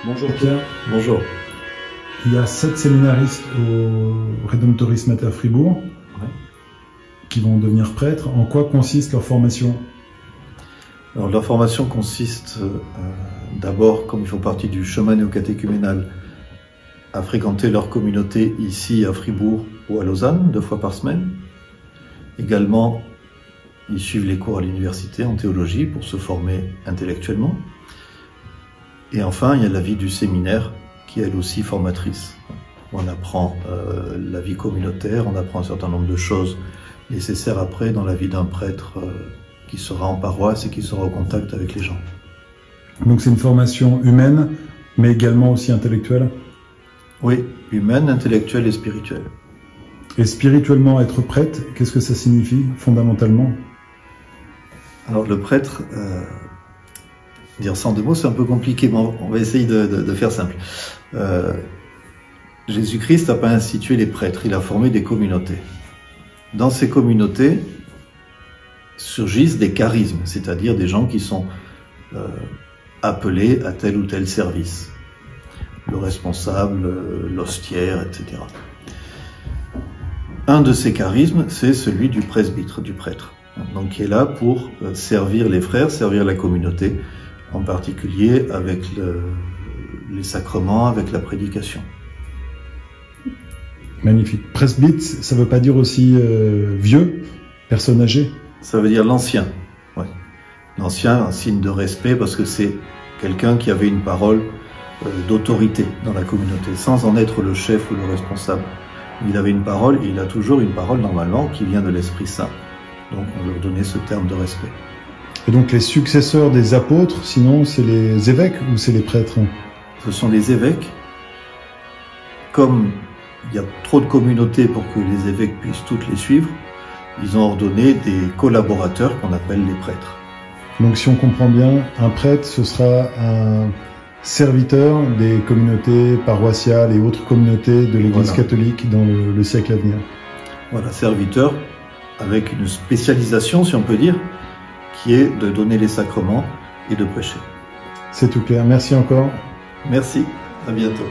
Bonjour Pierre. Bonjour. Il y a 7 séminaristes au Redemptoris Mater Fribourg qui vont devenir prêtres. En quoi consiste leur formation? Alors, leur formation consiste d'abord, comme ils font partie du chemin néocatéchuménal, à fréquenter leur communauté ici à Fribourg ou à Lausanne 2 fois par semaine. Également, ils suivent les cours à l'université en théologie pour se former intellectuellement. Et enfin, il y a la vie du séminaire qui est elle aussi formatrice. On apprend la vie communautaire, on apprend un certain nombre de choses nécessaires après dans la vie d'un prêtre qui sera en paroisse et qui sera au contact avec les gens. Donc c'est une formation humaine, mais également aussi intellectuelle? Oui, humaine, intellectuelle et spirituelle. Et spirituellement, être prêtre, qu'est-ce que ça signifie fondamentalement? Alors le prêtre, dire ça en 2 mots, c'est un peu compliqué, mais on va essayer de faire simple. Jésus-Christ n'a pas institué les prêtres, il a formé des communautés. Dans ces communautés surgissent des charismes, c'est-à-dire des gens qui sont appelés à tel ou tel service. Le responsable, l'hostiaire, etc. Un de ces charismes, c'est celui du presbytre, du prêtre, donc qui est là pour servir les frères, servir la communauté, en particulier avec les sacrements, avec la prédication. Magnifique. Presbyte, ça ne veut pas dire aussi vieux, personne âgée? Ça veut dire l'ancien. Ouais. L'ancien, un signe de respect, parce que c'est quelqu'un qui avait une parole d'autorité dans la communauté, sans en être le chef ou le responsable. Il avait une parole, et il a toujours une parole normalement qui vient de l'Esprit Saint. Donc on leur donnait ce terme de respect. Et donc les successeurs des apôtres, sinon c'est les évêques ou c'est les prêtres? Ce sont les évêques. Comme il y a trop de communautés pour que les évêques puissent toutes les suivre, ils ont ordonné des collaborateurs qu'on appelle les prêtres. Donc si on comprend bien, un prêtre, ce sera un serviteur des communautés paroissiales et autres communautés de l'Église catholique dans le siècle à venir. Voilà, serviteur avec une spécialisation, si on peut dire, qui est de donner les sacrements et de prêcher. C'est tout clair. Merci encore. Merci. À bientôt.